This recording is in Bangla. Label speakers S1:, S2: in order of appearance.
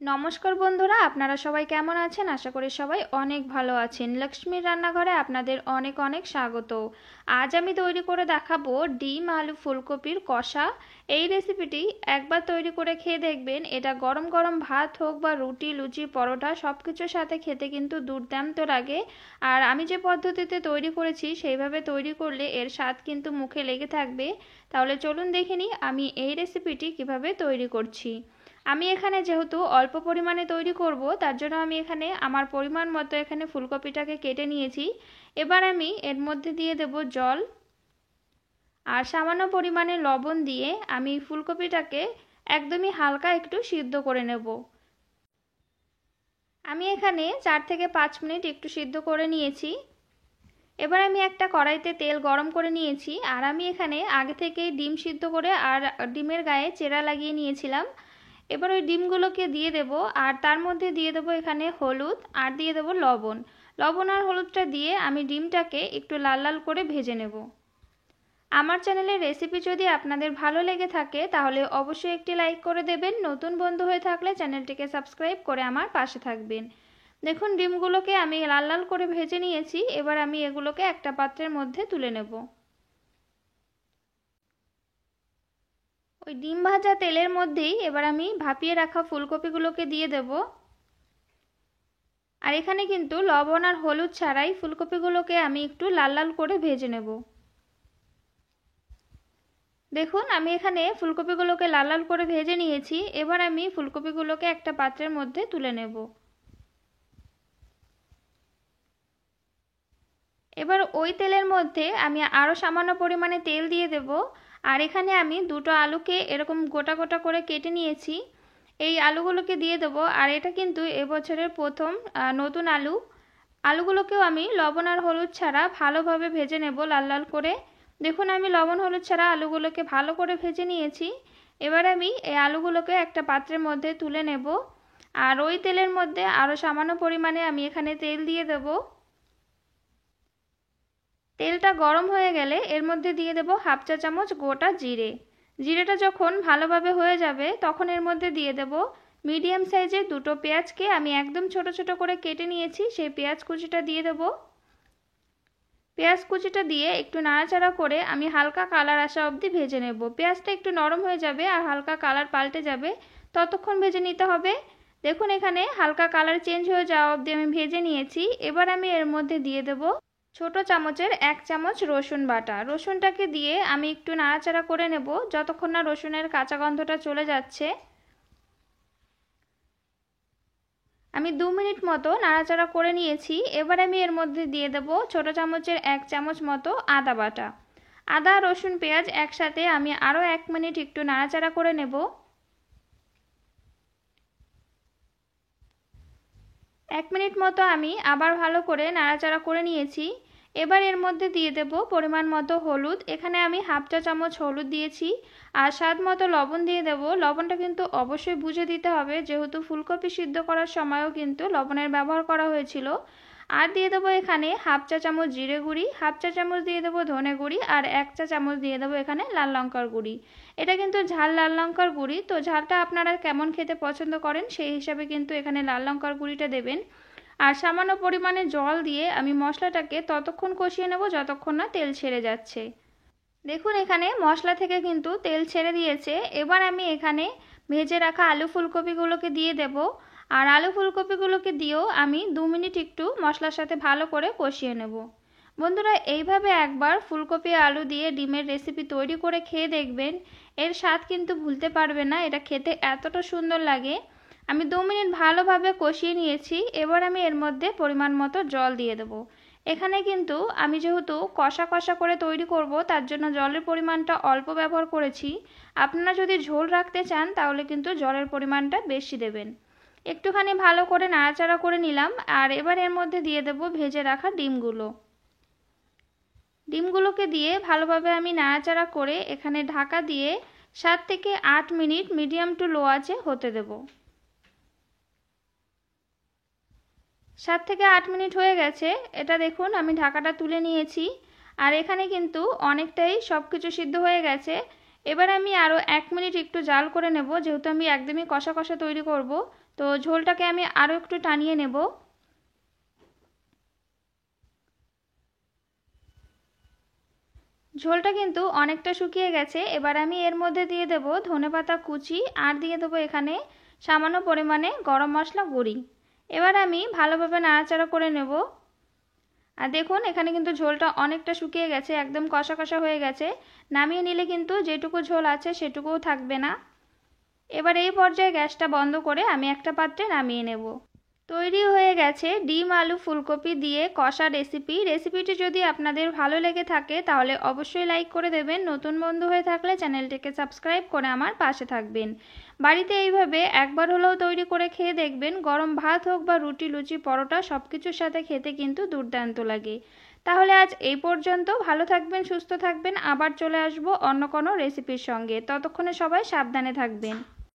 S1: নমস্কার বন্ধুরা, আপনারা সবাই কেমন আছেন? আশা করি সবাই অনেক ভালো আছেন। লক্ষ্মীর রান্নাঘরে আপনাদের অনেক অনেক স্বাগত। আজ আমি তৈরি করে দেখাবো ডিম আলু ফুলকপির কষা। এই রেসিপিটি একবার তৈরি করে খেয়ে দেখবেন, এটা গরম গরম ভাত হোক বা রুটি, লুচি, পরোটা সব কিছুর সাথে খেতে কিন্তু দুর্দান্ত লাগে। আর আমি যে পদ্ধতিতে তৈরি করেছি সেইভাবে তৈরি করলে এর স্বাদ কিন্তু মুখে লেগে থাকবে। তাহলে চলুন দেখে নিই আমি এই রেসিপিটি কিভাবে তৈরি করছি। আমি এখানে যেহেতু অল্প পরিমাণে তৈরি করব, তার জন্য আমি এখানে আমার পরিমাণ মতো এখানে ফুলকপিটাকে কেটে নিয়েছি। এবার আমি এর মধ্যে দিয়ে দেব জল আর সামান্য পরিমাণে লবণ দিয়ে আমি ফুলকপিটাকে একদমই হালকা একটু সিদ্ধ করে নেব। আমি এখানে 4 থেকে 5 মিনিট একটু সিদ্ধ করে নিয়েছি। এবার আমি একটা কড়াইতে তেল গরম করে নিয়েছি আর আমি এখানে আগে থেকেই ডিম সিদ্ধ করে আর ডিমের গায়ে চেরা লাগিয়ে নিয়েছিলাম। এবার ওই ডিমগুলোকে দিয়ে দেব আর তার মধ্যে দিয়ে দেব এখানে হলুদ আর দিয়ে দেব লবণ। লবণ আর হলুদটা দিয়ে আমি ডিমটাকে একটু লাল লাল করে ভেজে নেব। আমার চ্যানেলের রেসিপি যদি আপনাদের ভালো লেগে থাকে তাহলে অবশ্যই একটি লাইক করে দেবেন। নতুন বন্ধু হয়ে থাকলে চ্যানেলটিকে সাবস্ক্রাইব করে আমার পাশে থাকবেন। দেখুন ডিমগুলোকে আমি লাল লাল করে ভেজে নিয়েছি। এবার আমি এগুলোকে একটা পাত্রের মধ্যে তুলে নেব। ওই ডিম ভাজা তেলের মধ্যেই এবার আমি ভাপিয়ে রাখা ফুলকপিগুলোকে দিয়ে দেব। আর এখানে কিন্তু লবণ আর হলুদ ছাড়াই ফুলকপিগুলোকে আমি একটু লাল লাল করে ভেজে নেব। দেখুন আমি এখানে ফুলকপিগুলোকে লাল লাল করে ভেজে নিয়েছি। এবার আমি ফুলকপিগুলোকে একটা পাত্রের মধ্যে তুলে নেব। এবার ওই তেলের মধ্যে আমি আরও সামান্য পরিমাণে তেল দিয়ে দেব। আর এখানে আমি দুটো আলুকে এরকম গোটা গোটা করে কেটে নিয়েছি। এই আলুগুলোকে দিয়ে দেবো। আর এটা কিন্তু এবছরের প্রথম নতুন আলু। আলুগুলোকেও আমি লবণ আর হলুদ ছাড়া ভালোভাবে ভেজে নেব লাল লাল করে। দেখুন আমি লবণ হলুদ ছাড়া আলুগুলোকে ভালো করে ভেজে নিয়েছি। এবার আমি এই আলুগুলোকে একটা পাত্রের মধ্যে তুলে নেব। আর ওই তেলের মধ্যে আরও সামান্য পরিমাণে আমি এখানে তেল দিয়ে দেব। তেলটা গরম হয়ে গেলে এর মধ্যে দিয়ে দেব হাফ চা চামচ গোটা জিরে। জিরেটা যখন ভালোভাবে হয়ে যাবে তখন এর মধ্যে দিয়ে দেব মিডিয়াম সাইজের দুটো পেঁয়াজকে আমি একদম ছোট ছোট করে কেটে নিয়েছি, সেই পেঁয়াজ কুচিটা দিয়ে দেব। পেঁয়াজ কুচিটা দিয়ে একটু নাড়াচাড়া করে আমি হালকা কালার আসা অবধি ভেজে নেব। পেঁয়াজটা একটু নরম হয়ে যাবে আর হালকা কালার পাল্টে যাবে, ততক্ষণ ভেজে নিতে হবে। দেখুন এখানে হালকা কালার চেঞ্জ হয়ে যাওয়া অবধি আমি ভেজে নিয়েছি। এবার আমি এর মধ্যে দিয়ে দেব ছোট চামচের 1 চামচ রসুন বাটা। রসুনটাকে দিয়ে আমি একটু নাড়াচাড়া করে নেব যতক্ষণ না রসুনের কাঁচা গন্ধটা চলে যাচ্ছে। আমি 2 মিনিট মতো নাড়াচাড়া করে নিয়েছি। এবার আমি এর মধ্যে দিয়ে দেব ছোট চামচের 1 চামচ মতো আদা বাটা। আদা রসুন পেঁয়াজ একসাথে আমি আরও 1 মিনিট একটু নাড়াচাড়া করে নেব। 1 মিনিট মতো আমি আবার ভালো করে নাড়াচাড়া করে নিয়েছি। এবার এর মধ্যে দিয়ে দেব পরিমাণ মতো হলুদ। এখানে আমি হাফ চা চামচ হলুদ দিয়েছি। আর স্বাদ মতো লবণ দিয়ে দেব। লবণটা কিন্তু অবশ্যই বুঝে দিতে হবে, যেহেতু ফুলকপি সিদ্ধ করার সময়ও কিন্তু লবণের ব্যবহার করা হয়েছিল। আর দিয়ে দেবো এখানে হাফ চা চামচ জিরে গুঁড়ি, হাফ চা চামচ দিয়ে দেবো ধনে গুঁড়ি আর 1 চা চামচ দিয়ে দেবো এখানে লাল লঙ্কার গুঁড়ি। এটা কিন্তু ঝাল লাল লঙ্কার গুঁড়ি, তো ঝালটা আপনারা কেমন খেতে পছন্দ করেন সেই হিসাবে কিন্তু এখানে লাল লঙ্কার গুঁড়িটা দেবেন। আর সামান্য পরিমাণে জল দিয়ে আমি মশলাটাকে ততক্ষণ কষিয়ে নেব যতক্ষণ না তেল ছেড়ে যাচ্ছে। দেখুন এখানে মশলা থেকে কিন্তু তেল ছেড়ে দিয়েছে। এবার আমি এখানে ভেজে রাখা আলু ফুলকপিগুলোকে দিয়ে দেব। আর আলু ফুলকপিগুলোকে দিয়েও আমি 2 মিনিট একটু মশলার সাথে ভালো করে কষিয়ে নেব। বন্ধুরা এইভাবে একবার ফুলকপি আলু দিয়ে ডিমের রেসিপি তৈরি করে খেয়ে দেখবেন, এর স্বাদ কিন্তু ভুলতে পারবে না। এটা খেতে এতটা সুন্দর লাগে। আমি 2 মিনিট ভালোভাবে কষিয়ে নিয়েছি। এবার আমি এর মধ্যে পরিমাণ মতো জল দিয়ে দেব। এখানে কিন্তু আমি যেহেতু কষা কষা করে তৈরি করব, তার জন্য জলের পরিমাণটা অল্প ব্যবহার করেছি। আপনারা যদি ঝোল রাখতে চান তাহলে কিন্তু জলের পরিমাণটা বেশি দেবেন। একটুখানি ভালো করে নাড়াচাড়া করে নিলাম। আর এবার এর মধ্যে দিয়ে দেব ভেজে রাখা ডিমগুলো। ডিমগুলোকে দিয়ে ভালোভাবে আমি নাড়াচাড়া করে এখানে ঢাকা দিয়ে 7 থেকে 8 মিনিট মিডিয়াম টু লো আঁচে হতে দেব। 7 থেকে 8 মিনিট হয়ে গেছে। এটা দেখুন আমি ঢাকাটা তুলে নিয়েছি। আর এখানে কিন্তু অনেকটাই সব কিছু সিদ্ধ হয়ে গেছে। এবার আমি আরও 1 মিনিট একটু জাল করে নেব, যেহেতু আমি একদমই কষা কষা তৈরি করব। তো ঝোলটাকে আমি আরও একটু টানিয়ে নেব। ঝোলটা কিন্তু অনেকটা শুকিয়ে গেছে। এবার আমি এর মধ্যে দিয়ে দেব ধনেপাতা কুচি আর দিয়ে দেবো এখানে সামান্য পরিমাণে গরম মশলা গুঁড়ি। এবার আমি ভালোভাবে নাড়াচাড়া করে নেব। আর দেখুন এখানে কিন্তু ঝোলটা অনেকটা শুকিয়ে গেছে, একদম কষা কষা হয়ে গেছে। নামিয়ে নিলে কিন্তু যেটুকু ঝোল আছে সেটুকুও থাকবে না। এবার এই পর্যায়ে গ্যাসটা বন্ধ করে আমি একটা পাত্রে নামিয়ে নেব। তৈরি হয়ে গেছে ডিম আলু ফুলকপি দিয়ে কষা রেসিপিটি যদি আপনাদের ভালো লেগে থাকে তাহলে অবশ্যই লাইক করে দেবেন। নতুন বন্ধু হয়ে থাকলে চ্যানেলটিকে সাবস্ক্রাইব করে আমার পাশে থাকবেন। বাড়িতে এইভাবে একবার হলেও তৈরি করে খেয়ে দেখবেন। গরম ভাত হোক বা রুটি, লুচি, পরোটা সব কিছুর সাথে খেতে কিন্তু দুর্দান্ত লাগে। তাহলে আজ এই পর্যন্ত। ভালো থাকবেন, সুস্থ থাকবেন। আবার চলে আসবো অন্য কোনো রেসিপির সঙ্গে। ততক্ষণে সবাই সাবধানে থাকবেন।